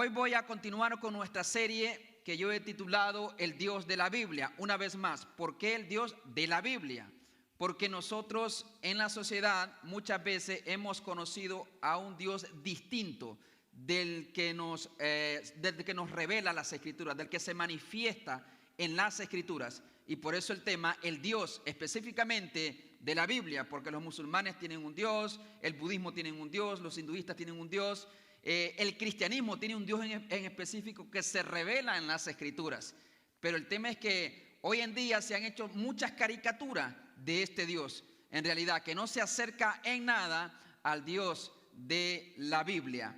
Hoy voy a continuar con nuestra serie que yo he titulado El Dios de la Biblia. Una vez más, ¿por qué el Dios de la Biblia? Porque nosotros en la sociedad muchas veces hemos conocido a un Dios distinto del que nos revela las Escrituras, del que se manifiesta en las Escrituras. Y por eso el tema, el Dios específicamente de la Biblia, porque los musulmanes tienen un Dios, el budismo tiene un Dios, los hinduistas tienen un Dios, el cristianismo tiene un Dios en específico que se revela en las Escrituras. Pero el tema es que hoy en día se han hecho muchas caricaturas de este Dios, en realidad, que no se acerca en nada al Dios de la Biblia.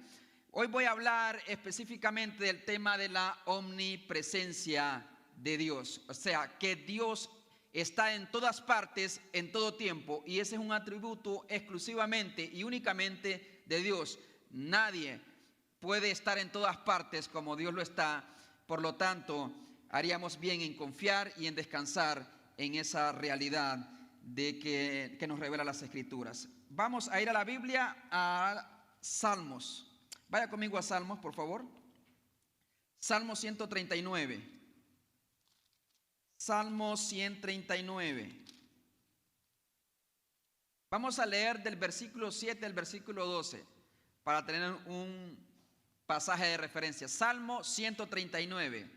Hoy voy a hablar específicamente del tema de la omnipresencia de Dios. O sea, que Dios está en todas partes, en todo tiempo, y ese es un atributo exclusivamente y únicamente de Dios. Nadie puede estar en todas partes como Dios lo está. Por lo tanto, haríamos bien en confiar y en descansar en esa realidad de que nos revela las Escrituras. Vamos a ir a la Biblia, a Salmos. Vaya conmigo a Salmos, por favor. Salmo 139. Salmo 139. Vamos a leer del versículo 7 al versículo 12 para tener un pasaje de referencia. Salmo 139.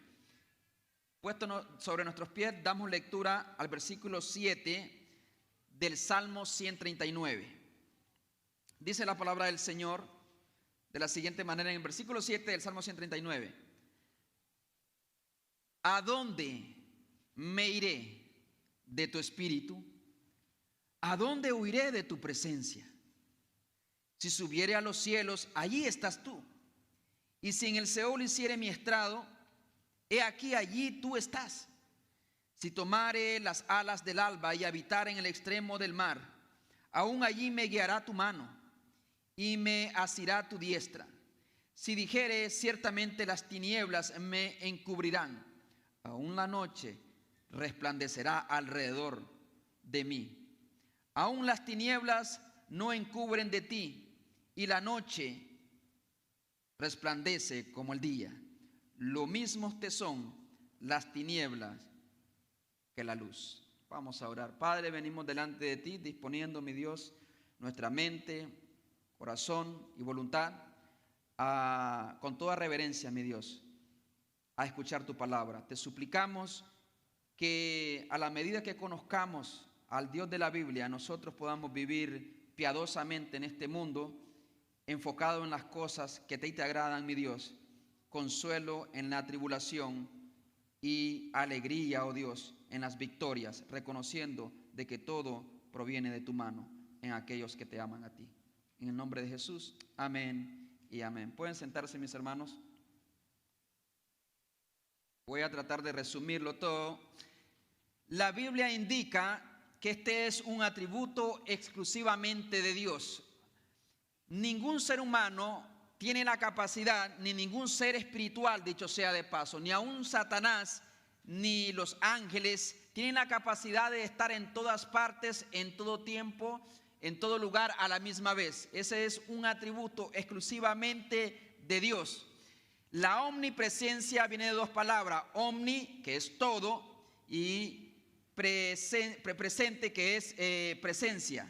Puesto sobre nuestros pies, damos lectura al versículo 7 del Salmo 139. Dice la palabra del Señor de la siguiente manera en el versículo 7 del Salmo 139. ¿A dónde me iré de tu espíritu? ¿A dónde huiré de tu presencia? Si subiere a los cielos, allí estás tú. Y si en el Seol hiciere mi estrado, he aquí allí tú estás. Si tomare las alas del alba y habitare en el extremo del mar, aún allí me guiará tu mano y me asirá tu diestra. Si dijere, ciertamente las tinieblas me encubrirán, aún la noche resplandecerá alrededor de mí. Aún las tinieblas no encubren de ti, y la noche resplandece como el día. Lo mismo te son las tinieblas que la luz. Vamos a orar. Padre, venimos delante de ti, disponiendo, mi Dios, nuestra mente, corazón y voluntad, con toda reverencia, mi Dios, a escuchar tu palabra. Te suplicamos que a la medida que conozcamos al Dios de la Biblia, nosotros podamos vivir piadosamente en este mundo, enfocado en las cosas que te agradan, mi Dios, consuelo en la tribulación y alegría, oh Dios, en las victorias, reconociendo de que todo proviene de tu mano en aquellos que te aman a ti. En el nombre de Jesús, amén y amén. ¿Pueden sentarse, mis hermanos? Voy a tratar de resumirlo todo. La Biblia indica que este es un atributo exclusivamente de Dios. Ningún ser humano tiene la capacidad, ni ningún ser espiritual, dicho sea de paso, ni aun Satanás, ni los ángeles, tienen la capacidad de estar en todas partes, en todo tiempo, en todo lugar a la misma vez. Ese es un atributo exclusivamente de Dios. La omnipresencia viene de dos palabras: omni, que es todo, y presente, que es presencia.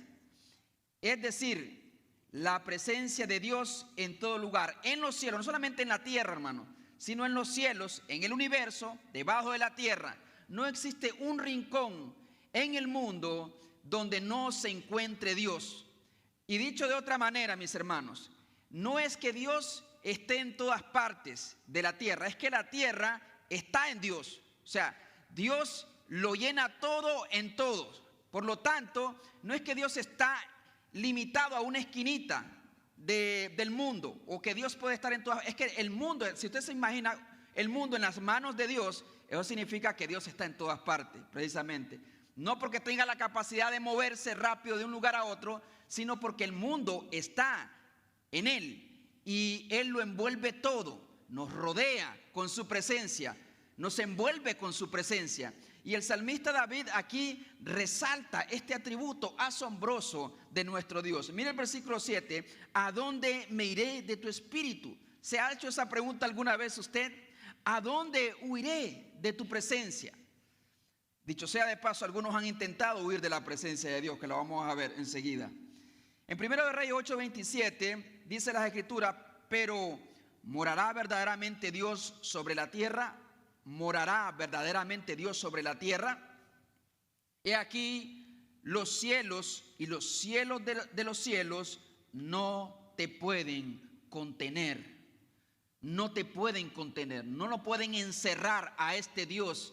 Es decir, la presencia de Dios en todo lugar, en los cielos, no solamente en la tierra, hermano, sino en los cielos, en el universo, debajo de la tierra. No existe un rincón en el mundo donde no se encuentre Dios. Y dicho de otra manera, mis hermanos, no es que Dios esté en todas partes de la tierra, es que la tierra está en Dios. O sea, Dios lo llena todo en todos. Por lo tanto, no es que Dios está limitado a una esquinita del mundo, o que Dios puede estar en todas. Es que el mundo, si usted se imagina el mundo en las manos de Dios, eso significa que Dios está en todas partes, precisamente. No porque tenga la capacidad de moverse rápido de un lugar a otro, sino porque el mundo está en Él y Él lo envuelve todo, nos rodea con su presencia, nos envuelve con su presencia. Y el salmista David aquí resalta este atributo asombroso de nuestro Dios. Mira el versículo 7, ¿a dónde me iré de tu espíritu? ¿Se ha hecho esa pregunta alguna vez usted? ¿A dónde huiré de tu presencia? Dicho sea de paso, algunos han intentado huir de la presencia de Dios, que lo vamos a ver enseguida. En 1 Reyes 8:27 dice las Escrituras: pero ¿morará verdaderamente Dios sobre la tierra? ¿Morará verdaderamente Dios sobre la tierra? He aquí, los cielos y los cielos de los cielos no te pueden contener. No te pueden contener, no lo pueden encerrar a este Dios,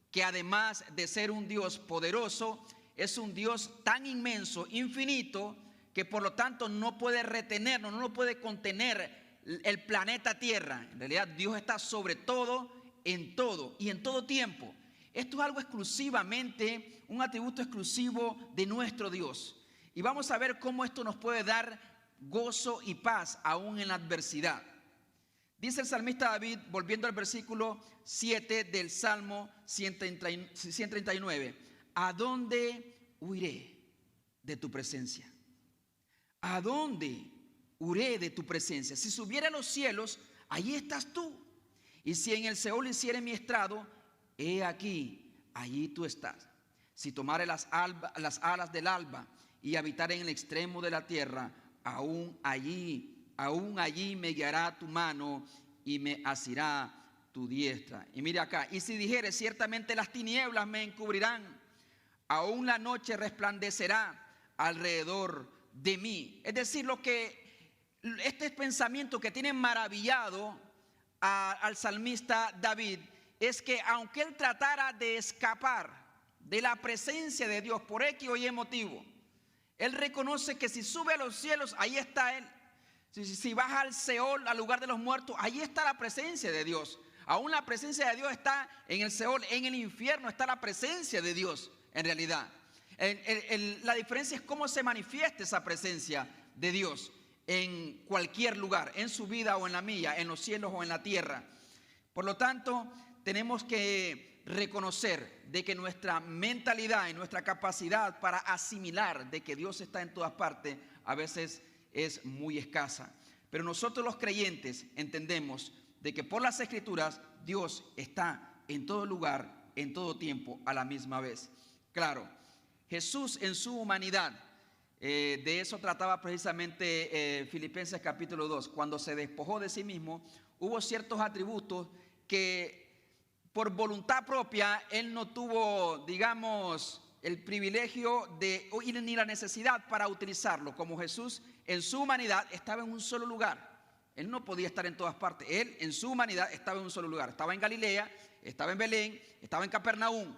que además de ser un Dios poderoso, es un Dios tan inmenso, infinito, que por lo tanto no puede retenernos, no lo puede contener el planeta Tierra. En realidad Dios está sobre todo, en todo y en todo tiempo. Esto es algo exclusivamente, un atributo exclusivo de nuestro Dios. Y vamos a ver cómo esto nos puede dar gozo y paz aún en la adversidad. Dice el salmista David, volviendo al versículo 7 del Salmo 139, ¿a dónde huiré de tu presencia? ¿A dónde huiré de tu presencia? Si subiera a los cielos, allí estás tú. Y si en el Seol hiciere mi estrado, he aquí, allí tú estás. Si tomare las alas del alba y habitare en el extremo de la tierra, aún allí me guiará tu mano y me asirá tu diestra. Y mire acá, y si dijere, ciertamente las tinieblas me encubrirán, aún la noche resplandecerá alrededor de mí. Es decir, este pensamiento que tiene maravillado al salmista David es que aunque él tratara de escapar de la presencia de Dios por X o Y motivo, él reconoce que si sube a los cielos, ahí está él. Si baja al Seol, al lugar de los muertos, ahí está la presencia de Dios. Aún la presencia de Dios está en el Seol, en el infierno está la presencia de Dios en realidad. La diferencia es cómo se manifiesta esa presencia de Dios en cualquier lugar, en su vida o en la mía, en los cielos o en la tierra. Por lo tanto, tenemos que reconocer de que nuestra mentalidad y nuestra capacidad para asimilar de que Dios está en todas partes a veces es muy escasa. Pero nosotros los creyentes entendemos de que por las Escrituras Dios está en todo lugar, en todo tiempo, a la misma vez. Claro, Jesús en su humanidad, de eso trataba precisamente Filipenses capítulo 2, cuando se despojó de sí mismo, hubo ciertos atributos que por voluntad propia Él no tuvo, digamos, el privilegio ni la necesidad para utilizarlo. Como Jesús en su humanidad estaba en un solo lugar, Él no podía estar en todas partes. Él en su humanidad estaba en un solo lugar. Estaba en Galilea, estaba en Belén, estaba en Capernaum.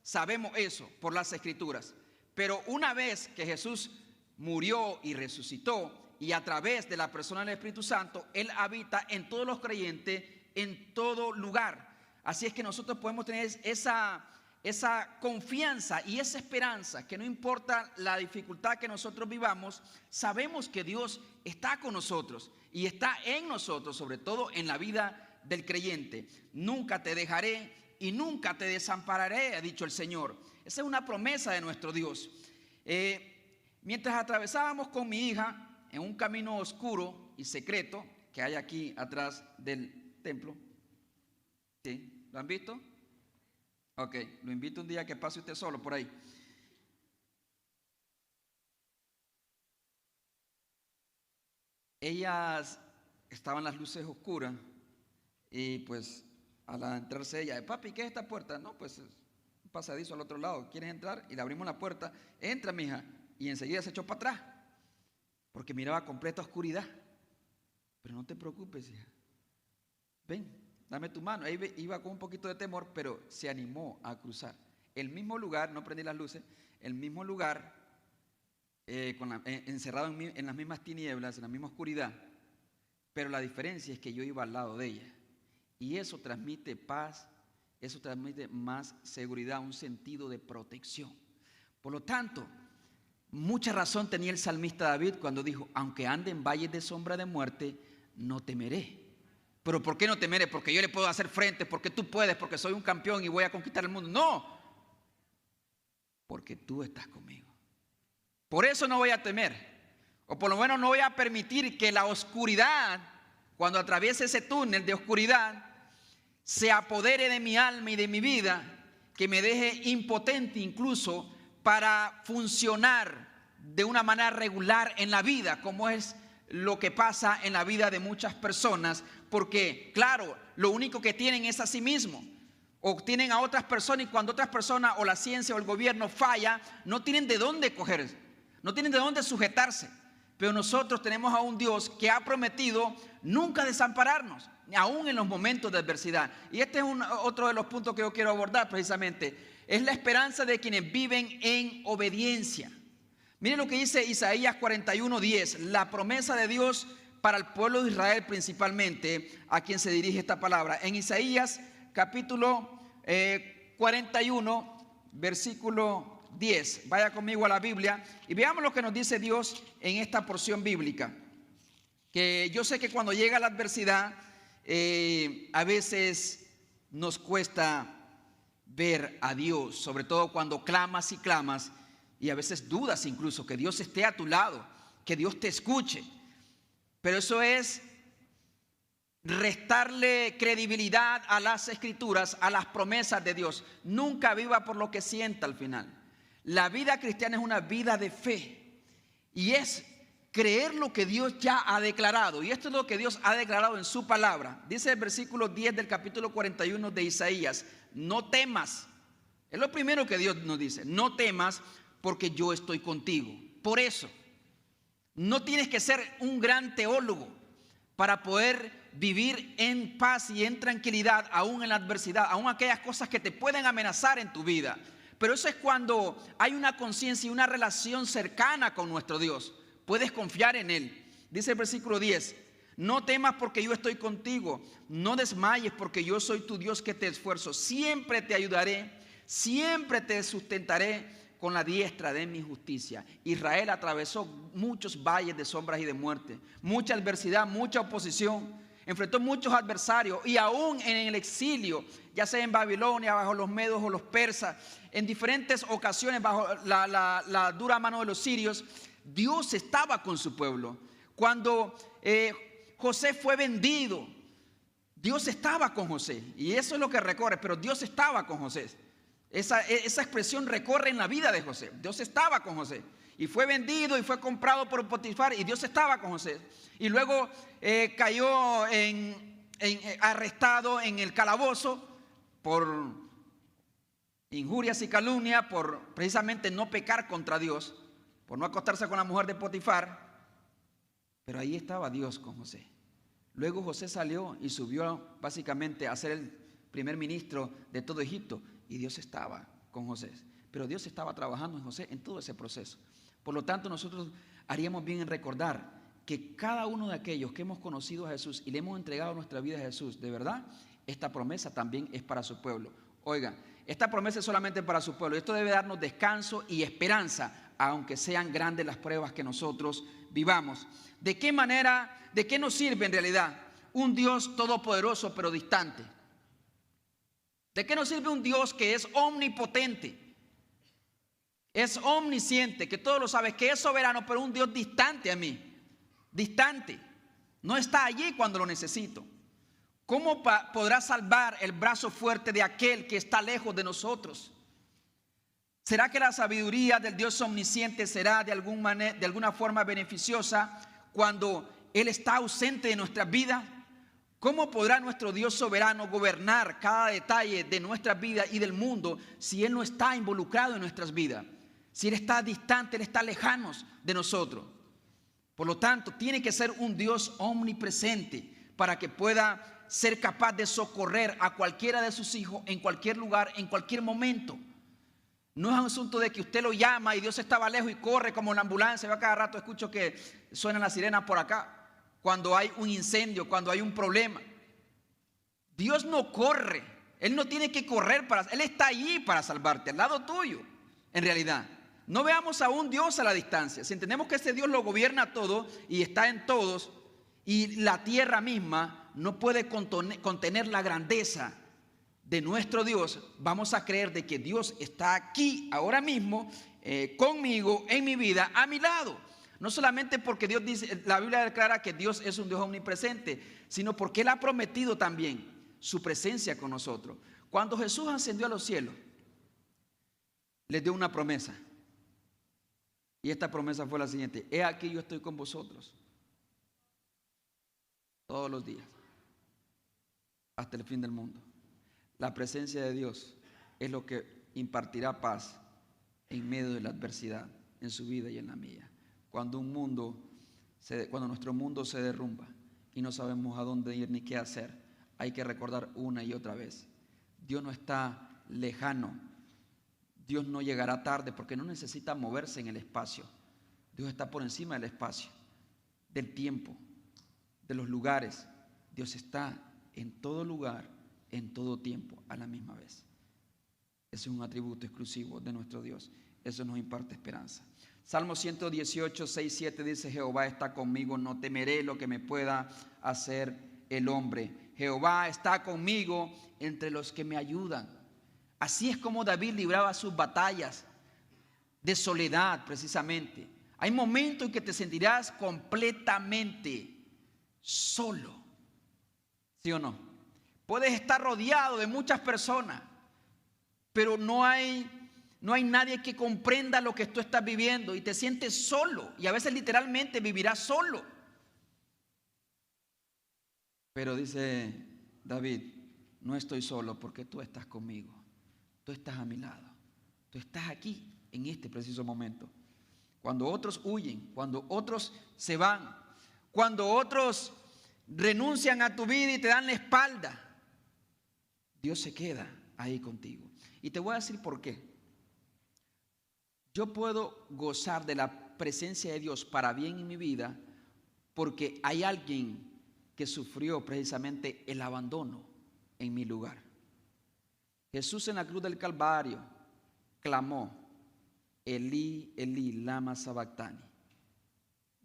Sabemos eso por las Escrituras. Pero una vez que Jesús murió y resucitó, y a través de la persona del Espíritu Santo, Él habita en todos los creyentes, en todo lugar. Así es que nosotros podemos tener esa confianza y esa esperanza, que no importa la dificultad que nosotros vivamos, sabemos que Dios está con nosotros y está en nosotros, sobre todo en la vida del creyente. Nunca te dejaré y nunca te desampararé, ha dicho el Señor. Esa es una promesa de nuestro Dios. Mientras atravesábamos con mi hija en un camino oscuro y secreto que hay aquí atrás del templo, ¿sí? ¿Lo han visto? Ok, lo invito un día a que pase usted solo por ahí. Ellas estaban las luces oscuras y pues al entrarse ella, papi, ¿qué es esta puerta? No, pues es un pasadizo al otro lado. ¿Quieres entrar? Y le abrimos la puerta. Entra, mija. Y enseguida se echó para atrás porque miraba completa oscuridad. Pero no te preocupes, hija. Ven, dame tu mano. Ahí iba con un poquito de temor, pero se animó a cruzar. El mismo lugar, no prendí las luces, el mismo lugar, encerrado en las mismas tinieblas, en la misma oscuridad. Pero la diferencia es que yo iba al lado de ella. Y eso transmite paz, eso transmite más seguridad, un sentido de protección. Por lo tanto, mucha razón tenía el salmista David cuando dijo, aunque ande en valles de sombra de muerte, no temeré. ¿Pero por qué no temeré? Porque yo le puedo hacer frente, porque tú puedes, porque soy un campeón y voy a conquistar el mundo. No, porque tú estás conmigo. Por eso no voy a temer, o por lo menos no voy a permitir que la oscuridad cuando atraviese ese túnel de oscuridad, se apodere de mi alma y de mi vida, que me deje impotente incluso para funcionar de una manera regular en la vida, como es lo que pasa en la vida de muchas personas, porque claro, lo único que tienen es a sí mismo, o tienen a otras personas, y cuando otras personas o la ciencia o el gobierno falla, no tienen de dónde coger, no tienen de dónde sujetarse. Pero nosotros tenemos a un Dios que ha prometido nunca desampararnos, aún en los momentos de adversidad. Y este es otro de los puntos que yo quiero abordar precisamente. Es la esperanza de quienes viven en obediencia. Miren lo que dice Isaías 41:10, la promesa de Dios para el pueblo de Israel principalmente, a quien se dirige esta palabra. En Isaías capítulo 41, versículo 10. Vaya conmigo a la Biblia y veamos lo que nos dice Dios en esta porción bíblica. Que yo sé que cuando llega la adversidad, a veces nos cuesta ver a Dios, sobre todo cuando clamas y clamas, y a veces dudas incluso que Dios esté a tu lado, que Dios te escuche. Pero eso es restarle credibilidad a las escrituras, a las promesas de Dios. Nunca viva por lo que sienta al final. La vida cristiana es una vida de fe y es creer lo que Dios ya ha declarado. Y esto es lo que Dios ha declarado en su palabra. Dice el versículo 10 del capítulo 41 de Isaías: no temas. Es lo primero que Dios nos dice: no temas, porque yo estoy contigo. Por eso, no tienes que ser un gran teólogo para poder vivir en paz y en tranquilidad, aún en la adversidad, aún aquellas cosas que te pueden amenazar en tu vida. Pero eso es cuando hay una conciencia y una relación cercana con nuestro Dios. Puedes confiar en Él. Dice el versículo 10: no temas porque yo estoy contigo, no desmayes porque yo soy tu Dios que te esfuerzo. Siempre te ayudaré, siempre te sustentaré con la diestra de mi justicia. Israel atravesó muchos valles de sombras y de muerte, mucha adversidad, mucha oposición, enfrentó muchos adversarios, y aún en el exilio, ya sea en Babilonia, bajo los medos o los persas, en diferentes ocasiones bajo la dura mano de los sirios, Dios estaba con su pueblo. Cuando José fue vendido, Dios estaba con José, y eso es lo que recorre, pero Dios estaba con José. Esa expresión recorre en la vida de José. Dios estaba con José. Y fue vendido y fue comprado por Potifar, y Dios estaba con José. Y luego cayó arrestado en el calabozo por injurias y calumnia, por precisamente no pecar contra Dios, por no acostarse con la mujer de Potifar. Pero ahí estaba Dios con José. Luego José salió y subió básicamente a ser el primer ministro de todo Egipto. Y Dios estaba con José. Pero Dios estaba trabajando en José en todo ese proceso. Por lo tanto, nosotros haríamos bien en recordar que cada uno de aquellos que hemos conocido a Jesús y le hemos entregado nuestra vida a Jesús, de verdad, esta promesa también es para su pueblo. Oigan, esta promesa es solamente para su pueblo. Esto debe darnos descanso y esperanza, aunque sean grandes las pruebas que nosotros vivamos. ¿De qué manera, de qué nos sirve en realidad un Dios todopoderoso pero distante? ¿De qué nos sirve un Dios que es omnipotente, es omnisciente, que todo lo sabe, que es soberano, pero un Dios distante a mí? Distante, no está allí cuando lo necesito. ¿Cómo podrá salvar el brazo fuerte de aquel que está lejos de nosotros? ¿Será que la sabiduría del Dios omnisciente será de alguna forma beneficiosa cuando Él está ausente de nuestras vidas? ¿Cómo podrá nuestro Dios soberano gobernar cada detalle de nuestras vidas y del mundo si Él no está involucrado en nuestras vidas? Si Él está distante, Él está lejano de nosotros. Por lo tanto, tiene que ser un Dios omnipresente para que pueda ser capaz de socorrer a cualquiera de sus hijos en cualquier lugar, en cualquier momento. No es un asunto de que usted lo llama y Dios estaba lejos y corre como la ambulancia. Yo a cada rato escucho que suenan las sirenas por acá cuando hay un incendio, cuando hay un problema. Dios no corre, Él no tiene que correr Él está allí para salvarte, al lado tuyo, en realidad. No veamos a un Dios a la distancia. Si entendemos que ese Dios lo gobierna todo y está en todos, y la tierra misma no puede contener la grandeza de nuestro Dios, vamos a creer de que Dios está aquí ahora mismo, conmigo, en mi vida, a mi lado. No solamente porque Dios dice, la Biblia declara que Dios es un Dios omnipresente, sino porque Él ha prometido también su presencia con nosotros. Cuando Jesús ascendió a los cielos, les dio una promesa. Y esta promesa fue la siguiente: he aquí yo estoy con vosotros todos los días, hasta el fin del mundo. La presencia de Dios es lo que impartirá paz en medio de la adversidad, en su vida y en la mía. Cuando nuestro mundo se derrumba y no sabemos a dónde ir ni qué hacer, hay que recordar una y otra vez: Dios no está lejano, Dios no llegará tarde, porque no necesita moverse en el espacio. Dios está por encima del espacio, del tiempo, de los lugares. Dios está en todo lugar, en todo tiempo, a la misma vez. Ese es un atributo exclusivo de nuestro Dios. Eso nos imparte esperanza. Salmo 118, 6, 7 dice: Jehová está conmigo, no temeré lo que me pueda hacer el hombre. Jehová está conmigo entre los que me ayudan. Así es como David libraba sus batallas de soledad, precisamente. Hay momentos en que te sentirás completamente solo, ¿sí o no? Puedes estar rodeado de muchas personas, pero no hay nadie que comprenda lo que tú estás viviendo y te sientes solo, y a veces literalmente vivirás solo. Pero dice David: no estoy solo, porque tú estás conmigo, tú estás a mi lado, tú estás aquí en este preciso momento. Cuando otros huyen, cuando otros se van, cuando otros renuncian a tu vida y te dan la espalda, Dios se queda ahí contigo. Y te voy a decir por qué. Yo puedo gozar de la presencia de Dios para bien en mi vida porque hay alguien que sufrió precisamente el abandono en mi lugar. Jesús en la cruz del Calvario clamó: Elí, Elí, lama sabactani.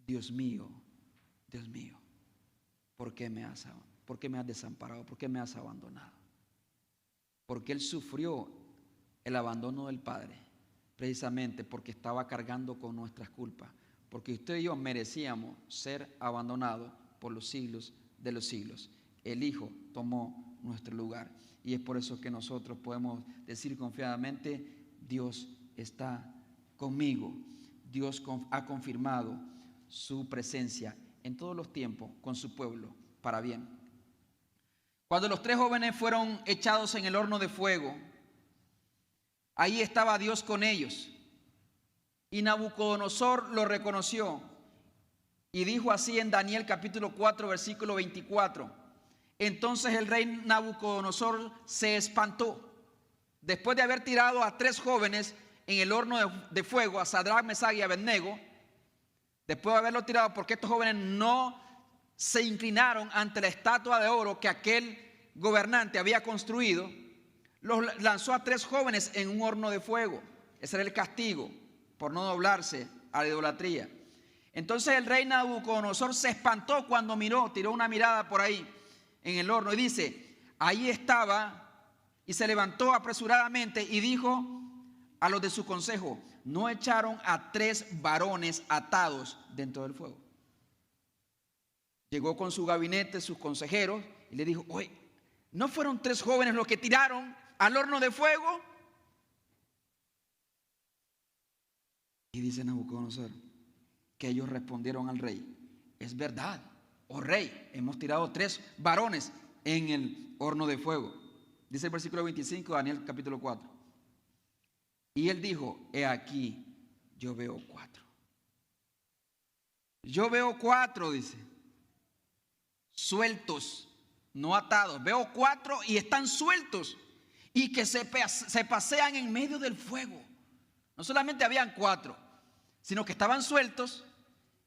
Dios mío, ¿por qué me has desamparado? ¿Por qué me has abandonado? Porque Él sufrió el abandono del Padre precisamente porque estaba cargando con nuestras culpas, porque usted y yo merecíamos ser abandonados por los siglos de los siglos. El Hijo tomó nuestro lugar, y es por eso que nosotros podemos decir confiadamente: Dios está conmigo. Dios ha confirmado su presencia en todos los tiempos con su pueblo para bien. Cuando los tres jóvenes fueron echados en el horno de fuego, ahí estaba Dios con ellos, y Nabucodonosor lo reconoció y dijo así en Daniel capítulo 4 versículo 24: entonces el rey Nabucodonosor se espantó después de haber tirado a tres jóvenes en el horno de fuego, a Sadrach, Mesach y Abednego. Después de haberlo tirado, porque estos jóvenes no se inclinaron ante la estatua de oro que aquel gobernante había construido, los lanzó a tres jóvenes en un horno de fuego. Ese era el castigo por no doblarse a la idolatría. Entonces el rey Nabucodonosor se espantó cuando tiró una mirada por ahí en el horno, y dice: ahí estaba, y se levantó apresuradamente y dijo a los de su consejo: ¿no echaron a tres varones atados dentro del fuego? Llegó con su gabinete, sus consejeros, y le dijo: oye, ¿no fueron tres jóvenes los que tiraron al horno de fuego? Y dice Nabucodonosor que ellos respondieron al rey: es verdad, oh rey, hemos tirado tres varones en el horno de fuego. Dice el versículo 25 de Daniel capítulo 4. Y él dijo: he aquí, yo veo cuatro. Yo veo cuatro, dice, sueltos, no atados. Veo cuatro y están sueltos, y que se pasean en medio del fuego. No solamente habían cuatro, sino que estaban sueltos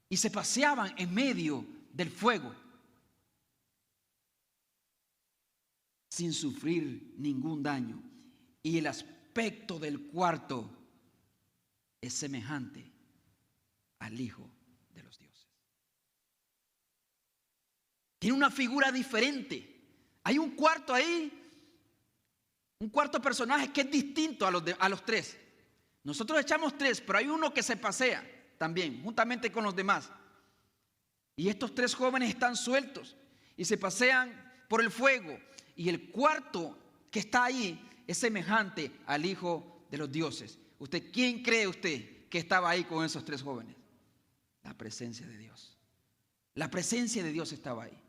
y se paseaban en medio del fuego, sin sufrir ningún daño. Y el aspecto del cuarto es semejante al Hijo de los dioses. Tiene una figura diferente. Hay un cuarto ahí, un cuarto personaje que es distinto a los tres. Nosotros echamos tres, pero hay uno que se pasea. también, juntamente con los demás. Y estos 3 jóvenes están sueltos y se pasean por el fuego. Y el cuarto que está ahí es semejante al Hijo de los dioses. ¿Quién cree usted que estaba ahí con esos 3 jóvenes? La presencia de Dios. La presencia de Dios estaba ahí.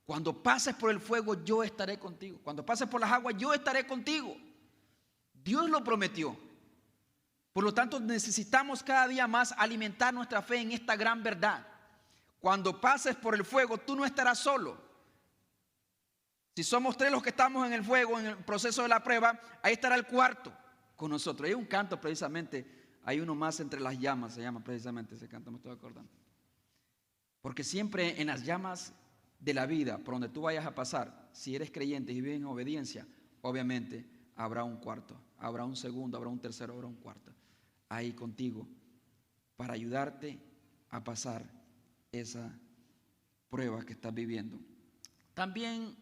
Cuando pases por el fuego, yo estaré contigo. Cuando pases por las aguas, yo estaré contigo. Dios lo prometió. Por lo tanto, necesitamos cada día más alimentar nuestra fe en esta gran verdad. Cuando pases por el fuego, tú no estarás solo. Si somos 3 los que estamos en el fuego, en el proceso de la prueba, ahí estará el cuarto con nosotros. Hay un canto precisamente, hay uno más entre las llamas, se llama precisamente ese canto, me estoy acordando. Porque siempre en las llamas de la vida, por donde tú vayas a pasar, si eres creyente y vives en obediencia, obviamente habrá un cuarto, habrá un segundo, habrá un tercero, habrá un cuarto ahí contigo para ayudarte a pasar esa prueba que estás viviendo. También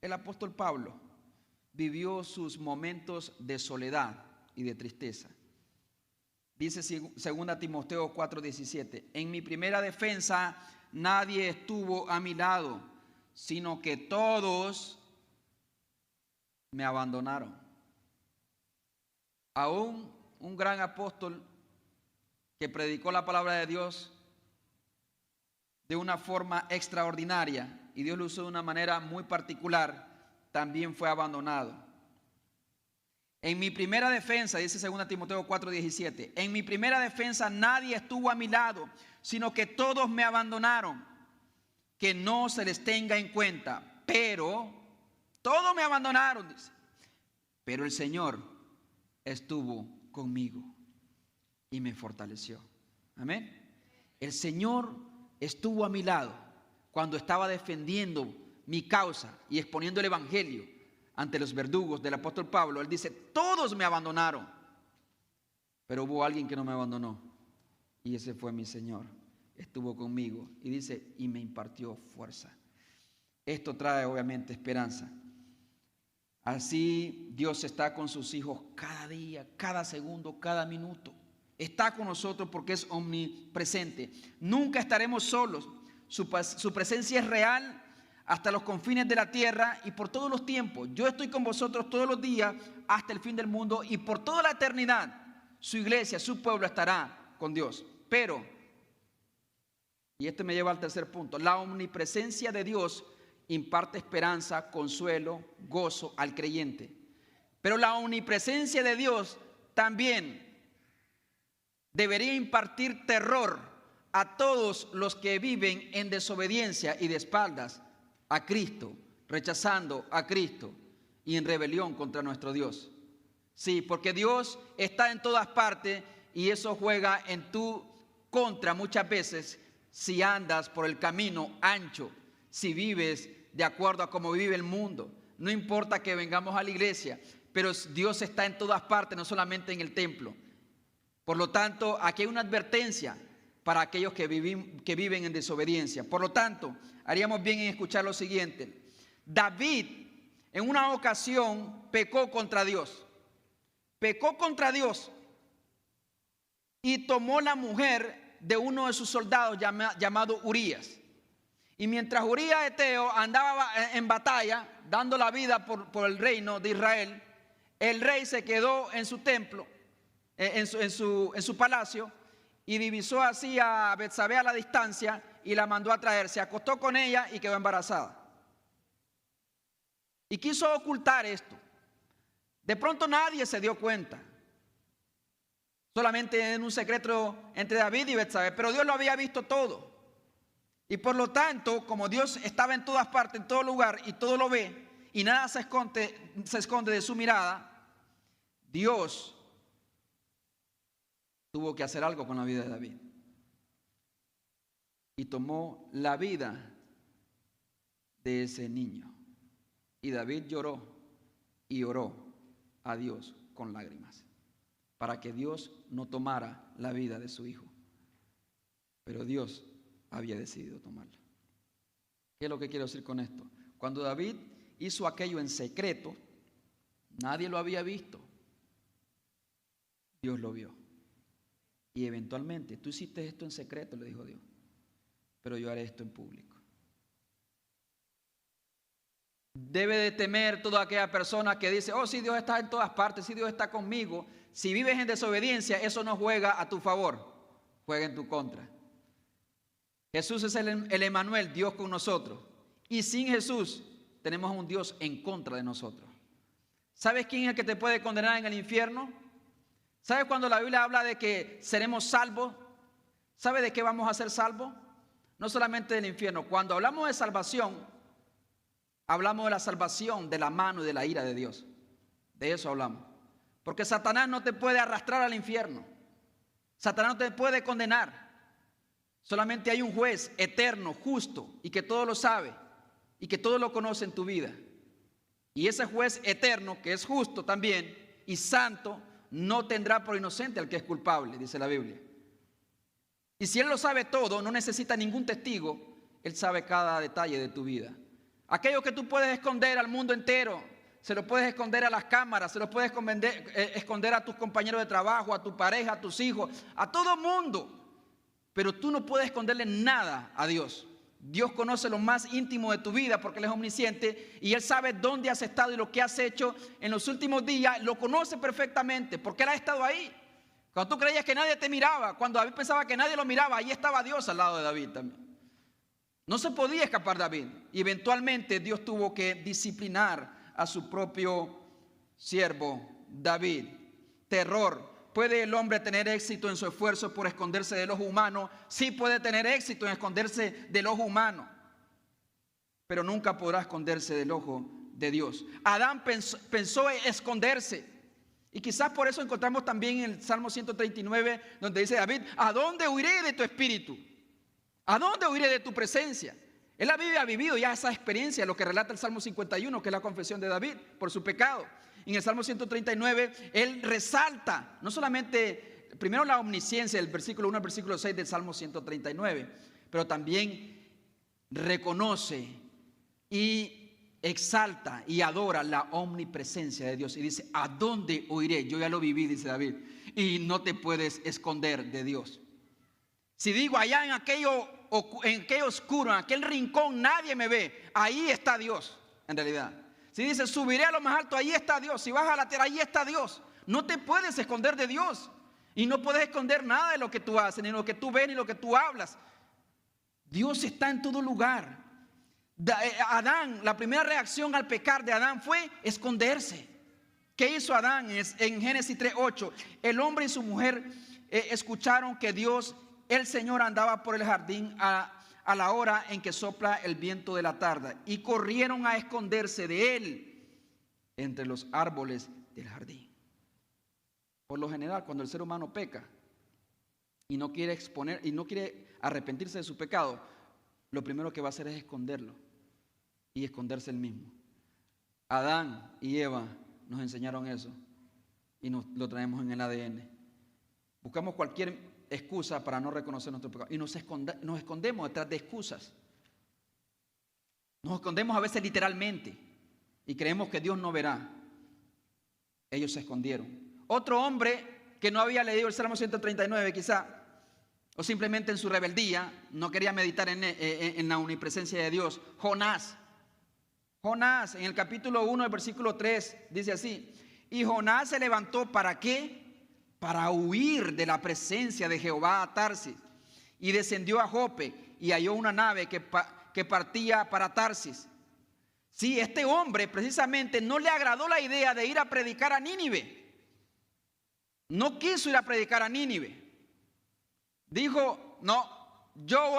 el apóstol Pablo vivió sus momentos de soledad y de tristeza. Dice 2 Timoteo 4:17, en mi primera defensa nadie estuvo a mi lado, sino que todos me abandonaron. Aún un gran apóstol que predicó la palabra de Dios de una forma extraordinaria y Dios lo usó de una manera muy particular, también fue abandonado. En mi primera defensa, dice 2 Timoteo 4:17, en mi primera defensa nadie estuvo a mi lado, sino que todos me abandonaron. Que no se les tenga en cuenta, pero todos me abandonaron, dice. Pero el Señor estuvo conmigo y me fortaleció. Amén. El Señor estuvo a mi lado cuando estaba defendiendo mi causa y exponiendo el evangelio ante los verdugos del apóstol Pablo. Él dice, todos me abandonaron, pero hubo alguien que no me abandonó y ese fue mi Señor. Estuvo conmigo y dice, y me impartió fuerza. Esto trae obviamente esperanza. Así Dios está con sus hijos cada día, cada segundo, cada minuto. Está con nosotros porque es omnipresente. Nunca estaremos solos. Su presencia es real hasta los confines de la tierra y por todos los tiempos. Yo estoy con vosotros todos los días hasta el fin del mundo y por toda la eternidad. Su iglesia, su pueblo estará con Dios. Pero, y este me lleva al tercer punto, la omnipresencia de Dios imparte esperanza, consuelo, gozo al creyente. Pero la omnipresencia de Dios también debería impartir terror a todos los que viven en desobediencia y de espaldas a Cristo, rechazando a Cristo y en rebelión contra nuestro Dios. Sí, porque Dios está en todas partes y eso juega en tu contra muchas veces si andas por el camino ancho, si vives de acuerdo a cómo vive el mundo. No importa que vengamos a la iglesia, pero Dios está en todas partes, no solamente en el templo. Por lo tanto, aquí hay una advertencia para aquellos que viven en desobediencia. Por lo tanto, haríamos bien en escuchar lo siguiente. David en una ocasión pecó contra Dios. Pecó contra Dios y tomó la mujer de uno de sus soldados llamado Urías. Y mientras Urías eteo andaba en batalla, dando la vida por el reino de Israel, el rey se quedó en su templo, en su palacio, y divisó así a Betsabé a la distancia y la mandó a traer. Se acostó con ella y quedó embarazada. Y quiso ocultar esto. De pronto nadie se dio cuenta. Solamente en un secreto entre David y Betsabé, pero Dios lo había visto todo. Y por lo tanto, como Dios estaba en todas partes, en todo lugar, y todo lo ve, y nada se esconde de su mirada, Dios tuvo que hacer algo con la vida de David. Y tomó la vida de ese niño. Y David lloró y oró a Dios con lágrimas, para que Dios no tomara la vida de su hijo. Pero Dios había decidido tomarla. ¿Qué es lo que quiero decir con esto? Cuando David hizo aquello en secreto, nadie lo había visto. Dios lo vio. Y eventualmente, tú hiciste esto en secreto, le dijo Dios, pero yo haré esto en público. Debe de temer toda aquella persona que dice, oh, sí, Dios está en todas partes, sí, Dios está conmigo. Si vives en desobediencia, eso no juega a tu favor, juega en tu contra. Jesús es el Emmanuel, Dios con nosotros. Y sin Jesús tenemos a un Dios en contra de nosotros. ¿Sabes quién es el que te puede condenar en el infierno? ¿Sabes cuando la Biblia habla de que seremos salvos? ¿Sabe de qué vamos a ser salvos? No solamente del infierno. Cuando hablamos de salvación, hablamos de la salvación de la mano y de la ira de Dios. De eso hablamos. Porque Satanás no te puede arrastrar al infierno. Satanás no te puede condenar. Solamente hay un juez eterno, justo, y que todo lo sabe, y que todo lo conoce en tu vida. Y ese juez eterno, que es justo también, y santo, no tendrá por inocente al que es culpable, dice la Biblia. Y si Él lo sabe todo, no necesita ningún testigo, Él sabe cada detalle de tu vida. Aquello que tú puedes esconder al mundo entero, se lo puedes esconder a las cámaras, se lo puedes esconder a tus compañeros de trabajo, a tu pareja, a tus hijos, a todo mundo. Pero tú no puedes esconderle nada a Dios. Dios conoce lo más íntimo de tu vida porque Él es omnisciente y Él sabe dónde has estado y lo que has hecho en los últimos días. Lo conoce perfectamente porque Él ha estado ahí. Cuando tú creías que nadie te miraba, cuando David pensaba que nadie lo miraba, ahí estaba Dios al lado de David también. No se podía escapar David. Y eventualmente Dios tuvo que disciplinar a su propio siervo David. Terror. ¿Puede el hombre tener éxito en su esfuerzo por esconderse del ojo humano? Sí puede tener éxito en esconderse del ojo humano, pero nunca podrá esconderse del ojo de Dios. Adán pensó en esconderse. Y quizás por eso encontramos también en el Salmo 139, donde dice David, ¿a dónde huiré de tu espíritu? ¿A dónde huiré de tu presencia? Él había vivido ya esa experiencia, lo que relata el Salmo 51, que es la confesión de David por su pecado. En el Salmo 139, él resalta no solamente, primero la omnisciencia del versículo 1 al versículo 6 del Salmo 139, pero también reconoce y exalta y adora la omnipresencia de Dios. Y dice, ¿a dónde huiré? Yo ya lo viví, dice David, y no te puedes esconder de Dios. Si digo allá en aquello oscuro, en aquel rincón, nadie me ve, ahí está Dios, en realidad. Si dices, subiré a lo más alto, ahí está Dios. Si vas a la tierra, ahí está Dios. No te puedes esconder de Dios. Y no puedes esconder nada de lo que tú haces, ni lo que tú ves, ni lo que tú hablas. Dios está en todo lugar. Adán, la primera reacción al pecar de Adán fue esconderse. ¿Qué hizo Adán? En Génesis 3:8, el hombre y su mujer escucharon que Dios, el Señor, andaba por el jardín a la hora en que sopla el viento de la tarde, y corrieron a esconderse de él entre los árboles del jardín. Por lo general, cuando el ser humano peca y no quiere exponer y no quiere arrepentirse de su pecado, lo primero que va a hacer es esconderlo y esconderse él mismo. Adán y Eva nos enseñaron eso y lo traemos en el ADN. Buscamos cualquier excusa para no reconocer nuestro pecado y nos escondemos detrás de excusas. Nos escondemos a veces literalmente y creemos que Dios no verá. Ellos se escondieron. Otro hombre que no había leído el Salmo 139 quizá, o simplemente en su rebeldía no quería meditar en la omnipresencia de Dios, Jonás. Jonás, en el capítulo 1, el versículo 3, dice así: y Jonás se levantó, ¿para qué? Para huir de la presencia de Jehová a Tarsis, y descendió a Jope y halló una nave que partía para Tarsis. Sí, este hombre precisamente no le agradó la idea de ir a predicar a Nínive. No quiso ir a predicar a Nínive. Dijo, no, yo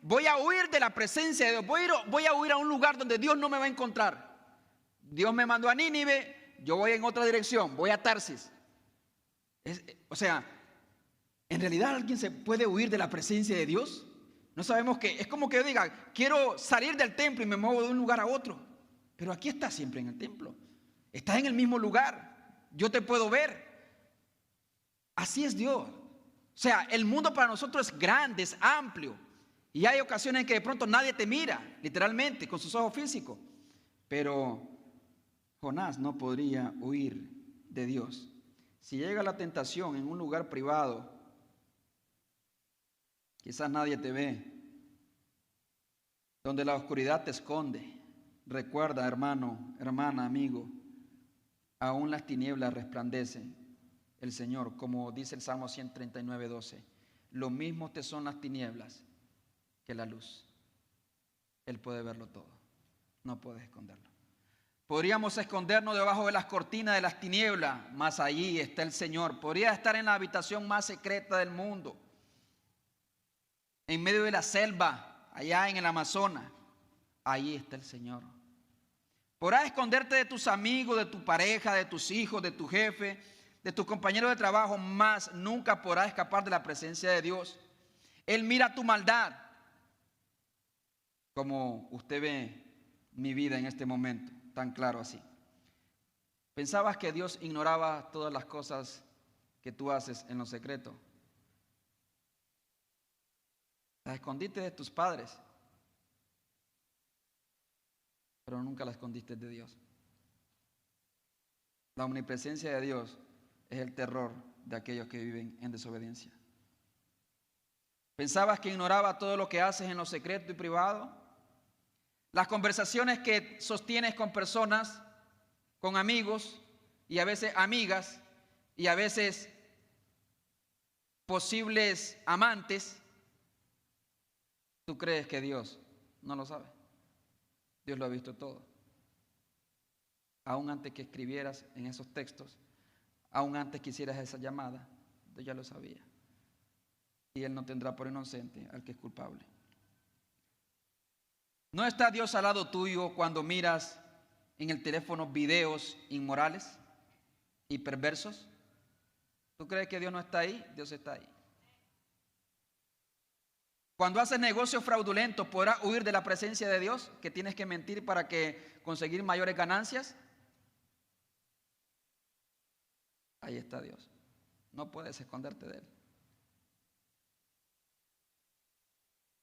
voy a huir de la presencia de Dios, voy a huir a un lugar donde Dios no me va a encontrar. Dios me mandó a Nínive, yo voy en otra dirección, voy a Tarsis. O sea, ¿en realidad alguien se puede huir de la presencia de Dios? No sabemos qué. Es como que yo diga, quiero salir del templo y me muevo de un lugar a otro. Pero aquí estás siempre en el templo. Estás en el mismo lugar. Yo te puedo ver. Así es Dios. O sea, el mundo para nosotros es grande, es amplio. Y hay ocasiones en que de pronto nadie te mira, literalmente, con sus ojos físicos. Pero Jonás no podría huir de Dios. Si llega la tentación en un lugar privado, Quizás nadie te ve, donde la oscuridad te esconde. Recuerda, hermano, hermana, amigo, aún las tinieblas resplandecen el Señor, como dice el Salmo 139:12. Lo mismo te son las tinieblas que la luz. Él puede verlo todo, no puedes esconderlo. Podríamos escondernos debajo de las cortinas de las tinieblas, mas allí está el Señor. Podría estar en la habitación más secreta del mundo, en medio de la selva, allá en el Amazonas. Allí está el Señor. Podrás esconderte de tus amigos, de tu pareja, de tus hijos, de tu jefe, de tus compañeros de trabajo, mas nunca podrás escapar de la presencia de Dios. Él mira tu maldad, como usted ve mi vida en este momento, tan claro así. ¿Pensabas que Dios ignoraba todas las cosas que tú haces en lo secreto? Las escondiste de tus padres, pero nunca las escondiste de Dios. La omnipresencia de Dios es el terror de aquellos que viven en desobediencia. ¿Pensabas que ignoraba todo lo que haces en lo secreto y privado? Las conversaciones que sostienes con personas, con amigos y a veces amigas y a veces posibles amantes. ¿Tú crees que Dios no lo sabe? Dios lo ha visto todo. Aún antes que escribieras en esos textos, aún antes que hicieras esa llamada, Dios ya lo sabía. Y Él no tendrá por inocente al que es culpable. ¿No está Dios al lado tuyo cuando miras en el teléfono videos inmorales y perversos? ¿Tú crees que Dios no está ahí? Dios está ahí. Cuando haces negocios fraudulentos, ¿podrás huir de la presencia de Dios? ¿Que tienes que mentir para conseguir mayores ganancias? Ahí está Dios. No puedes esconderte de Él.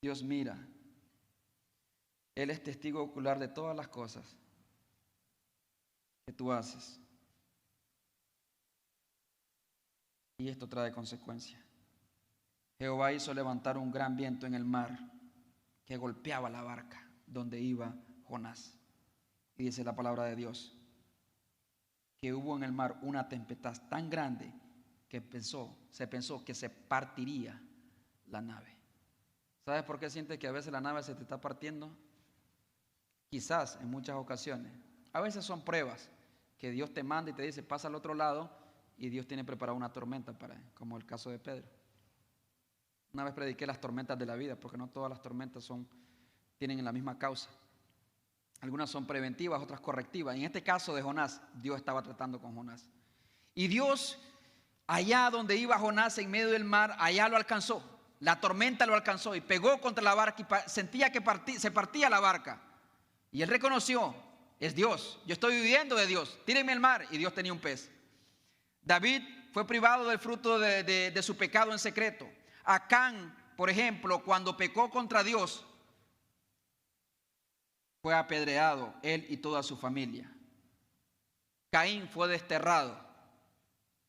Dios mira. Él es testigo ocular de todas las cosas que tú haces. Y esto trae consecuencias. Jehová hizo levantar un gran viento en el mar que golpeaba la barca donde iba Jonás. Y dice la palabra de Dios que hubo en el mar una tempestad tan grande que se pensó que se partiría la nave. ¿Sabes por qué sientes que a veces la nave se te está partiendo? Quizás en muchas ocasiones. A veces son pruebas que Dios te manda y te dice pasa al otro lado y Dios tiene preparada una tormenta para él, como el caso de Pedro. Una vez prediqué las tormentas de la vida, porque no todas las tormentas tienen la misma causa. Algunas son preventivas, otras correctivas. En este caso de Jonás, Dios estaba tratando con Jonás. Y Dios, allá donde iba Jonás en medio del mar, allá lo alcanzó. La tormenta lo alcanzó y pegó contra la barca y sentía que se partía la barca. Y él reconoció, es Dios, yo estoy viviendo de Dios, tírenme al mar. Y Dios tenía un pez. David fue privado del fruto de su pecado en secreto. Acán, por ejemplo, cuando pecó contra Dios, fue apedreado él y toda su familia. Caín fue desterrado.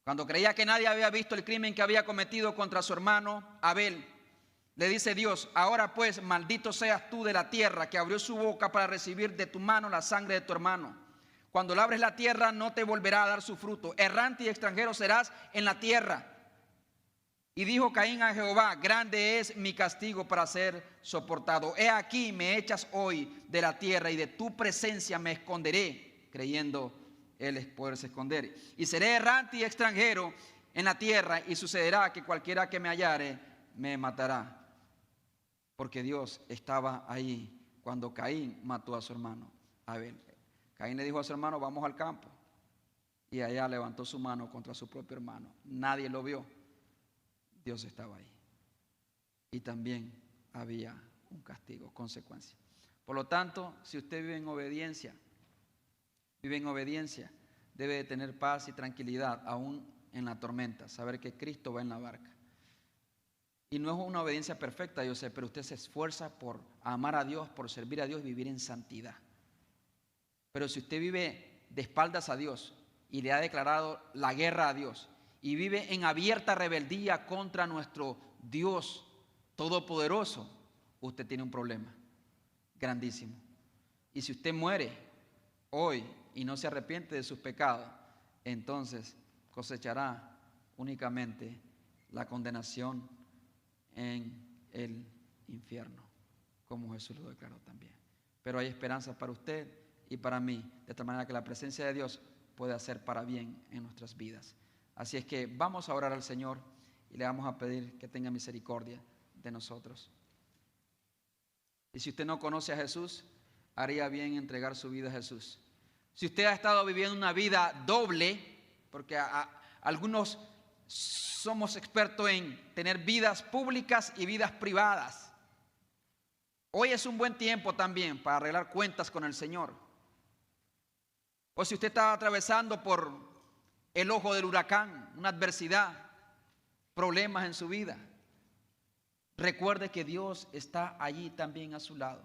Cuando creía que nadie había visto el crimen que había cometido contra su hermano Abel, le dice Dios, ahora pues maldito seas tú de la tierra que abrió su boca para recibir de tu mano la sangre de tu hermano. Cuando labres la tierra no te volverá a dar su fruto. Errante y extranjero serás en la tierra. Y dijo Caín a Jehová, grande es mi castigo para ser soportado. He aquí me echas hoy de la tierra y de tu presencia me esconderé, creyendo él es poderse esconder. Y seré errante y extranjero en la tierra y sucederá que cualquiera que me hallare me matará. Porque Dios estaba ahí cuando Caín mató a su hermano Abel. Caín le dijo a su hermano, vamos al campo. Y allá levantó su mano contra su propio hermano. Nadie lo vio. Dios estaba ahí. Y también había un castigo, consecuencia. Por lo tanto, si usted vive en obediencia, debe de tener paz y tranquilidad aún en la tormenta, saber que Cristo va en la barca. Y no es una obediencia perfecta, yo sé, pero usted se esfuerza por amar a Dios, por servir a Dios y vivir en santidad. Pero si usted vive de espaldas a Dios y le ha declarado la guerra a Dios y vive en abierta rebeldía contra nuestro Dios, todopoderoso, usted tiene un problema grandísimo. Y si usted muere hoy y no se arrepiente de sus pecados, entonces cosechará únicamente la condenación en el infierno, como Jesús lo declaró también. Pero hay esperanza para usted y para mí, de tal manera que la presencia de Dios puede hacer para bien en nuestras vidas. Así es que vamos a orar al Señor y le vamos a pedir que tenga misericordia de nosotros. Y si usted no conoce a Jesús, haría bien entregar su vida a Jesús. Si usted ha estado viviendo una vida doble, porque algunos somos expertos en tener vidas públicas y vidas privadas. Hoy es un buen tiempo también para arreglar cuentas con el Señor. O si usted está atravesando por el ojo del huracán, una adversidad, problemas en su vida, recuerde que Dios está allí también a su lado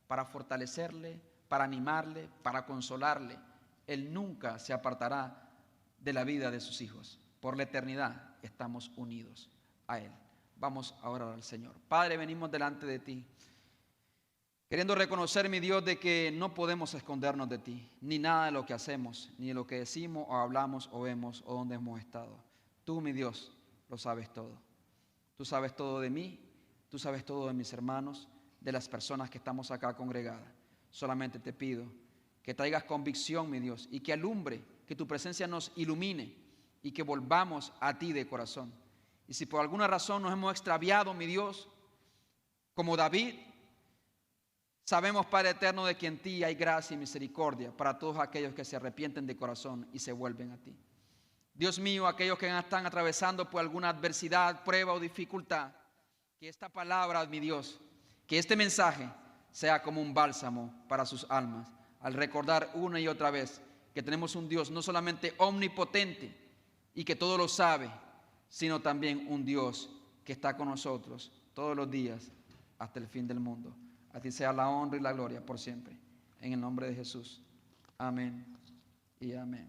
para fortalecerle, para animarle, para consolarle. Él nunca se apartará de la vida de sus hijos. Por la eternidad estamos unidos a Él. Vamos a orar al Señor. Padre, venimos delante de ti, queriendo reconocer, mi Dios, de que no podemos escondernos de ti, ni nada de lo que hacemos, ni de lo que decimos o hablamos o vemos o donde hemos estado. Tú, mi Dios, lo sabes todo. Tú sabes todo de mí, tú sabes todo de mis hermanos, de las personas que estamos acá congregadas. Solamente te pido que traigas convicción, mi Dios, y que alumbre, que tu presencia nos ilumine y que volvamos a ti de corazón. Y si por alguna razón nos hemos extraviado, mi Dios, como David, sabemos, Padre eterno, de que en ti hay gracia y misericordia para todos aquellos que se arrepienten de corazón y se vuelven a ti. Dios mío, aquellos que están atravesando por alguna adversidad, prueba o dificultad, que esta palabra, mi Dios, que este mensaje sea como un bálsamo para sus almas, al recordar una y otra vez que tenemos un Dios no solamente omnipotente y que todo lo sabe, sino también un Dios que está con nosotros todos los días hasta el fin del mundo. A ti sea la honra y la gloria por siempre. En el nombre de Jesús. Amén y amén.